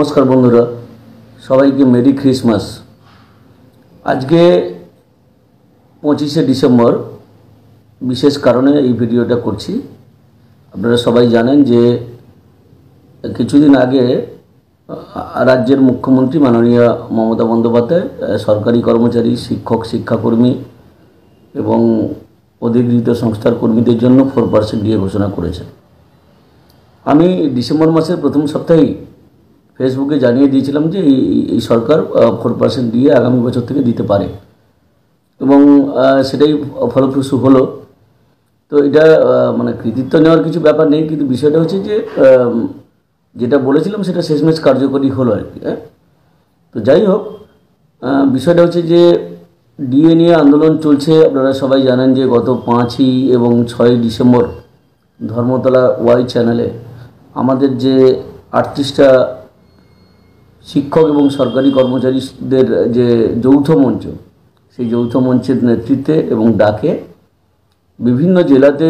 नमस्कार बंधुरा सबाइके मेरी क्रिसमास। आज के 25 डिसेम्बर विशेष कारणे ये भिडियोटा करছি। আপনারা সবাই জানেন যে কিছুদিন আগে রাজ্যের মুখ্যমন্ত্রী মাননীয় মমতা বন্দ্যোপাধ্যায় সরকারি কর্মচারী, শিক্ষক, শিক্ষাকর্মী এবং অধিকৃত সংস্থার কর্মীদের জন্য 4% ডিএ ঘোষণা করেছেন। আমি ডিসেম্বর মাসের প্রথম সপ্তাহেই ফেসবুকে জানিয়ে দিয়েছিলাম যে এই সরকার 4% ডিএ আগামী বছর থেকে দিতে পারে এবং সেটাই ফলপ্রসূ হলো। তো এটা মানে কৃতিত্ব নেওয়ার কিছু ব্যাপার নেই, কিন্তু বিষয়টা হচ্ছে যে যেটা বলেছিলাম সেটা শেষমেশ কার্যকরী হলো আর কি। তো যাই হোক, বিষয়টা হচ্ছে যে ডিএ নিয়ে আন্দোলন চলছে। আপনারা সবাই জানেন যে গত 5 এবং 6 ডিসেম্বর ধর্মতলা ওয়াই চ্যানেলে আমাদের যে 38টা শিক্ষক এবং সরকারি কর্মচারীদের যে যৌথ মঞ্চ, সেই যৌথ মঞ্চের নেতৃত্বে এবং ডাকে বিভিন্ন জেলাতে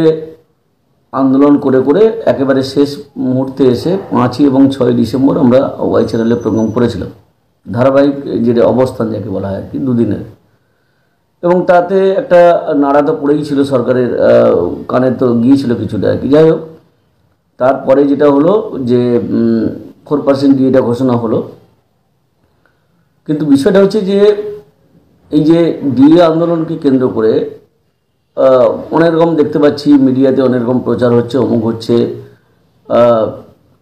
আন্দোলন করে করে একেবারে শেষ মুহূর্তে এসে 5 এবং 6 ডিসেম্বর আমরা ওয়াই চ্যানেলে প্রোগ্রাম করেছিলাম, ধারাবাহিক যে অবস্থান যাকে বলা হয় আর কি, দুদিনের। এবং তাতে একটা নাড়া তো পড়েই ছিল, সরকারের কানে তো গিয়েছিল কিছুটা আর কি। যাই হোক, তারপরে যেটা হলো যে 4% ডিএটা ঘোষণা হলো। কিন্তু বিষয়টা হচ্ছে যে এই যে ডিএ আন্দোলনকে কেন্দ্র করে অনেক রকম দেখতে পাচ্ছি মিডিয়াতে, অনেক রকম প্রচার হচ্ছে, অমুক হচ্ছে,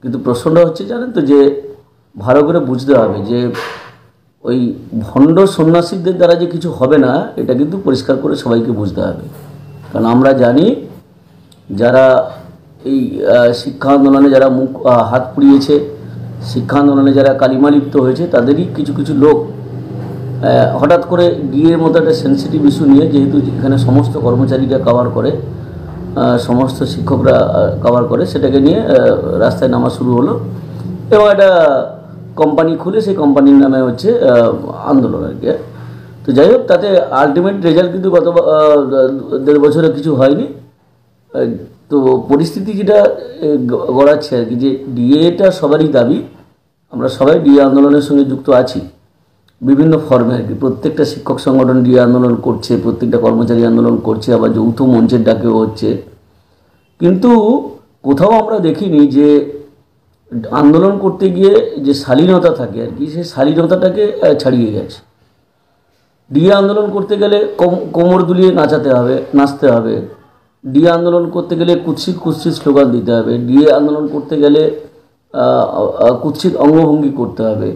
কিন্তু প্রশ্নটা হচ্ছে জানেন তো যে ভালো করে বুঝতে হবে যে ওই ভণ্ড সন্ন্যাসীদের দ্বারা যে কিছু হবে না, এটা কিন্তু পরিষ্কার করে সবাইকে বুঝতে হবে। কারণ আমরা জানি যারা এই শিক্ষা আন্দোলনে যারা হাত পুড়িয়েছে, শিক্ষা আন্দোলনে যারা কালিমা লিপ্ত হয়েছে, তাদেরই কিছু কিছু লোক হঠাৎ করে ডিএর মতো একটা সেন্সিটিভ ইস্যু নিয়ে, যেহেতু এখানে সমস্ত কর্মচারীরা কভার করে, সমস্ত শিক্ষকরা কভার করে, সেটাকে নিয়ে রাস্তায় নামা শুরু হলো এবং একটা কোম্পানি খুলে সেই কোম্পানির নামে হচ্ছে আন্দোলন আর কি। তো যাই হোক, তাতে আলটিমেট রেজাল্ট কিন্তু গত 1.5 বছরে কিছু হয়নি। তো পরিস্থিতি যেটা গড়াচ্ছে আর কি, যে ডিএটা সবারই দাবি, আমরা সবাই ডিএ আন্দোলনের সঙ্গে যুক্ত আছি বিভিন্ন ফর্মে আর কি। প্রত্যেকটা শিক্ষক সংগঠন ডিএ আন্দোলন করছে, প্রত্যেকটা কর্মচারী আন্দোলন করছে, আবার যৌথ মঞ্চের ডাকেও হচ্ছে। কিন্তু কোথাও আমরা দেখিনি যে আন্দোলন করতে গিয়ে যে শালীনতা থাকে আর কি, সেই শালীনতাটাকে ছাড়িয়ে গেছে। ডিএ আন্দোলন করতে গেলে কোমর দুলিয়ে নাচতে হবে। ডিএ আন্দোলন করতে গেলে কুৎসিত কুৎসিত স্লোগান দিতে হবে। ডিএ আন্দোলন করতে গেলে কুৎসিত অঙ্গভঙ্গি করতে হবে।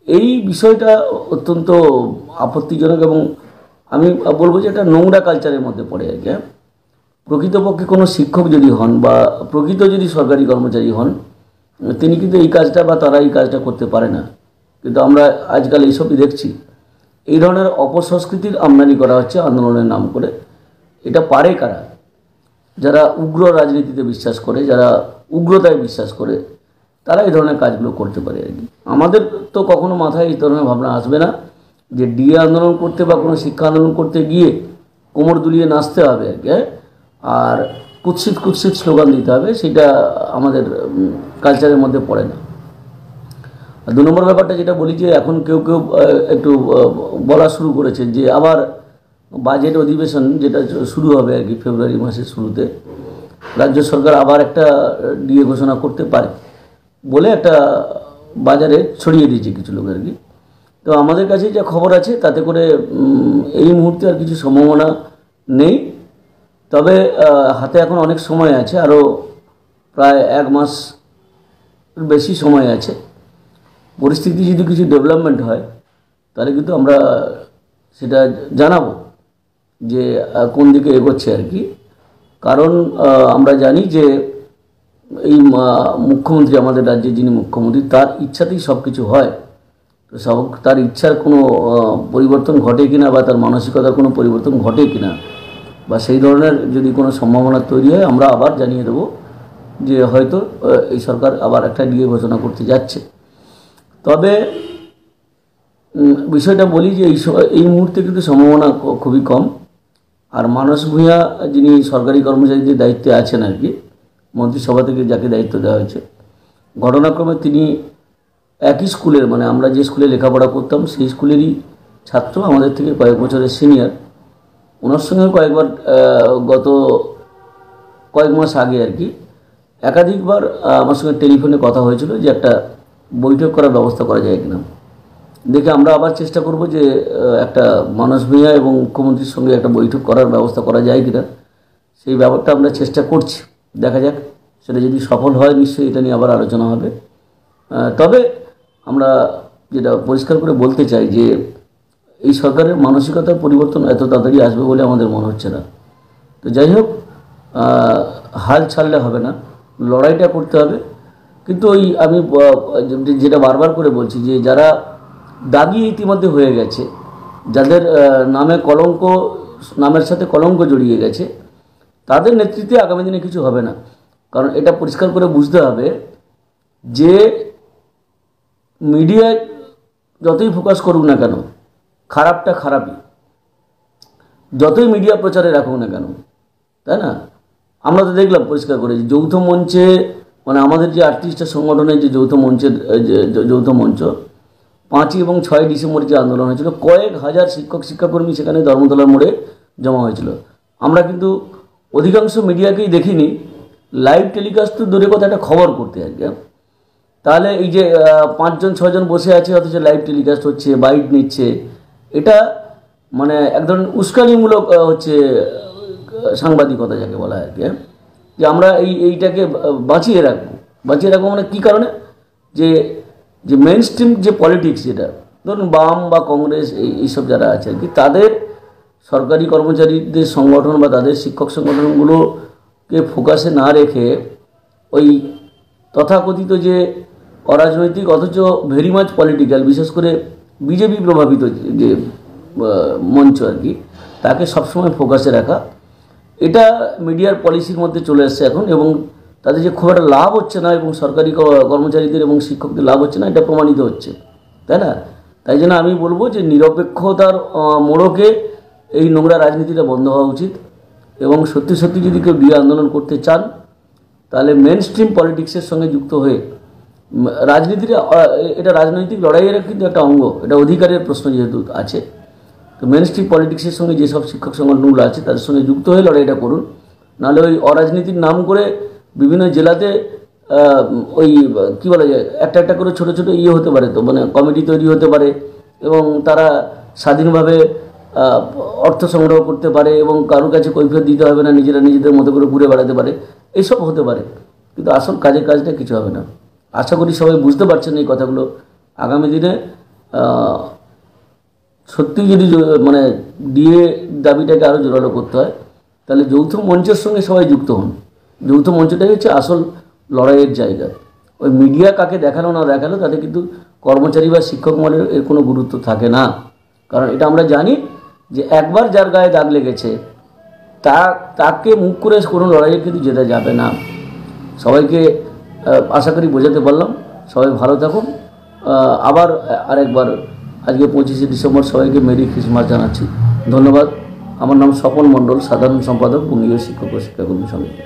এই বিষয়টা অত্যন্ত আপত্তিজনক এবং আমি বলবো যে এটা নোংরা কালচারের মধ্যে পড়ে আর কি। প্রকৃতপক্ষে কোনো শিক্ষক যদি হন বা প্রকৃত যদি সরকারি কর্মচারী হন, তিনি কিন্তু এই কাজটা বা তারা এই কাজটা করতে পারে না। কিন্তু আমরা আজকাল এইসবই দেখছি, এই ধরনের অপসংস্কৃতির আমদানি করা হচ্ছে আন্দোলনের নাম করে। এটা পারে কারা? যারা উগ্র রাজনীতিতে বিশ্বাস করে, যারা উগ্রতায় বিশ্বাস করে, তারা এই ধরনের কাজগুলো করতে পারে আর কি। আমাদের তো কখনো মাথায় এই ধরনের ভাবনা আসবে না যে ডিএ আন্দোলন করতে বা কোনো শিক্ষা আন্দোলন করতে গিয়ে কোমর দুলিয়ে নাচতে হবে আর কি, আর কুৎসিত কুৎসিত স্লোগান দিতে হবে, সেটা আমাদের কালচারের মধ্যে পড়ে না। আর 2 নম্বর ব্যাপারটা যেটা বলি, যে এখন কেউ কেউ একটু বলা শুরু করেছে যে আবার বাজেট অধিবেশন যেটা শুরু হবে আর কি ফেব্রুয়ারি মাসের শুরুতে, রাজ্য সরকার আবার একটা ডিএ ঘোষণা করতে পারে বলে একটা বাজারে ছড়িয়ে দিয়েছে কিছু লোক আর কি। তো আমাদের কাছে যা খবর আছে তাতে করে এই মুহূর্তে আর কিছু সম্ভাবনা নেই। তবে হাতে এখন অনেক সময় আছে, আরও প্রায় 1 মাস বেশি সময় আছে। পরিস্থিতি যদি কিছু ডেভেলপমেন্ট হয় তাহলে কিন্তু আমরা সেটা জানাবো যে কোন দিকে এগোচ্ছে আর কি। কারণ আমরা জানি যে এই মুখ্যমন্ত্রী, আমাদের রাজ্যের যিনি মুখ্যমন্ত্রী, তার ইচ্ছাতেই সব কিছু হয়। তো তার ইচ্ছার কোনো পরিবর্তন ঘটে কিনা বা তার মানসিকতার কোনো পরিবর্তন ঘটে কিনা বা সেই ধরনের যদি কোনো সম্ভাবনা তৈরি হয়, আমরা আবার জানিয়ে দেবো যে হয়তো এই সরকার আবার একটা ডিএ ঘোষণা করতে যাচ্ছে। তবে বিষয়টা বলি যে এই মুহূর্তে কিন্তু সম্ভাবনা খুবই কম। আর মানস ভূঁইয়া যিনি সরকারি কর্মচারীদের দায়িত্বে আছেন আর কি, মন্ত্রিসভা থেকে যাকে দায়িত্ব দেওয়া হয়েছে, ঘটনাক্রমে তিনি একই স্কুলের, মানে আমরা যে স্কুলে লেখাপড়া করতাম সেই স্কুলেরই ছাত্র, আমাদের থেকে কয়েক বছরের সিনিয়র। ওনার সঙ্গে কয়েকবার গত কয়েক মাস আগে আর কি একাধিকবার আমার সঙ্গে টেলিফোনে কথা হয়েছিল যে একটা বৈঠক করার ব্যবস্থা করা যায় কিনা। দেখে আমরা আবার চেষ্টা করব যে একটা মানস ভূঁইয়া এবং মুখ্যমন্ত্রীর সঙ্গে একটা বৈঠক করার ব্যবস্থা করা যায় কিনা, সেই ব্যাপারটা আমরা চেষ্টা করছি। দেখা যাক, সেটা যদি সফল হয় নিশ্চয়ই এটা নিয়ে আবার আলোচনা হবে। তবে আমরা যেটা পরিষ্কার করে বলতে চাই যে এই সরকারের মানসিকতার পরিবর্তন এত তাড়াতাড়ি আসবে বলে আমাদের মনে হচ্ছে না। তো যাই হোক, হাল ছাড়লে হবে না, লড়াইটা করতে হবে। কিন্তু ওই আমি যেটা বারবার করে বলছি যে যারা দাগি ইতিমধ্যে হয়ে গেছে, যাদের নামে কলঙ্ক, নামের সাথে কলঙ্ক জড়িয়ে গেছে, তাদের নেতৃত্বে আগামী দিনে কিছু হবে না। কারণ এটা পরিষ্কার করে বুঝতে হবে যে মিডিয়ায় যতই ফোকাস করুক না কেন, খারাপটা খারাপই, যতই মিডিয়া প্রচারে রাখুক না কেন, তাই না? আমরা তো দেখলাম পরিষ্কার করে যে যৌথ মঞ্চে, মানে আমাদের যে 38টা সংগঠনের যে যৌথ মঞ্চের যৌথ মঞ্চ 5 এবং 6 ডিসেম্বর যে আন্দোলন হয়েছিল, কয়েক হাজার শিক্ষক শিক্ষাকর্মী সেখানে ধর্মতলার মোড়ে জমা হয়েছিল। আমরা কিন্তু অধিকাংশ মিডিয়াকেই দেখিনি লাইভ টেলিকাস্ট, তো দূরে কথা একটা খবর করতে আর কি। তাহলে এই যে 5 জন 6 জন বসে আছে অথচ লাইভ টেলিকাস্ট হচ্ছে, বাইট নিচ্ছে, এটা মানে এক ধরনের উস্কানিমূলক হচ্ছে সাংবাদিকতা যাকে বলা হয় আর কি। যে আমরা এইটাকে বাঁচিয়ে রাখবো মানে কী কারণে? যে যে মেন স্ট্রিম যে পলিটিক্স, যেটা ধরুন বাম বা কংগ্রেস এইসব যারা আছে আর কি, তাদের সরকারি কর্মচারীদের সংগঠন বা তাদের শিক্ষক সংগঠনগুলোকে ফোকাসে না রেখে ওই তথাকথিত যে অরাজনৈতিক অথচ ভেরি মাচ পলিটিক্যাল, বিশেষ করে বিজেপি প্রভাবিত যে মঞ্চ আর কি, তাকে সবসময় ফোকাসে রাখা, এটা মিডিয়ার পলিসির মধ্যে চলে আসছে এখন। এবং তাদের যে খুব একটা লাভ হচ্ছে না, এবং সরকারি কর্মচারীদের এবং শিক্ষকদের লাভ হচ্ছে না, এটা প্রমাণিত হচ্ছে, তাই না? তাই জন্য আমি বলবো যে নিরপেক্ষতার মোড়কে এই নোংরা রাজনীতিটা বন্ধ হওয়া উচিত। এবং সত্যি সত্যি যদি কেউ ডিএ আন্দোলন করতে চান, তাহলে মেন স্ট্রিম পলিটিক্সের সঙ্গে যুক্ত হয়ে রাজনীতিটা, এটা রাজনৈতিক লড়াইয়ের কিন্তু একটা অঙ্গ, এটা অধিকারের প্রশ্ন যেহেতু আছে, তো মেন স্ট্রিম পলিটিক্সের সঙ্গে যেসব শিক্ষক সংগঠনগুলো আছে তাদের সঙ্গে যুক্ত হয়ে লড়াইটা করুন। নাহলে ওই অরাজনীতির নাম করে বিভিন্ন জেলাতে ওই কী বলা যায়, একটা করে ছোটো ছোটো হতে পারে, তো মানে কমিটি তৈরি হতে পারে, এবং তারা স্বাধীনভাবে অর্থ সংগ্রহ করতে পারে এবং কারোর কাছে কৈফিয়ত দিতে হবে না, নিজেরা নিজেদের মতো করে ঘুরে বেড়াতে পারে, এইসব হতে পারে। কিন্তু আসল কাজটা কিছু হবে না। আশা করি সবাই বুঝতে পারছেন এই কথাগুলো। আগামী দিনে সত্যি যদি মানে ডিএ দাবিটাকে আরও জোরালো করতে হয়, তাহলে যৌথ মঞ্চের সঙ্গে সবাই যুক্ত হন। যৌথ মঞ্চটাই হচ্ছে আসল লড়াইয়ের জায়গা। ওই মিডিয়া কাকে দেখালো না দেখালো তাতে কিন্তু কর্মচারী বা শিক্ষক মহলের এর কোনো গুরুত্ব থাকে না। কারণ এটা আমরা জানি যে একবার যার গায়ে দাগ লেগেছে তাকে মুখ করে কোনো লড়াইয়ে কিন্তু যেতে যাবে না। সবাইকে আশা করি বোঝাতে পারলাম। সবাই ভালো থাকুন। আবার আরেকবার আজকে 25শে ডিসেম্বর সবাইকে মেরি ক্রিসমাস জানাচ্ছি। ধন্যবাদ। আমার নাম স্বপন মণ্ডল, সাধারণ সম্পাদক বঙ্গীয় শিক্ষক ও শিক্ষাকর্মী সমিতি।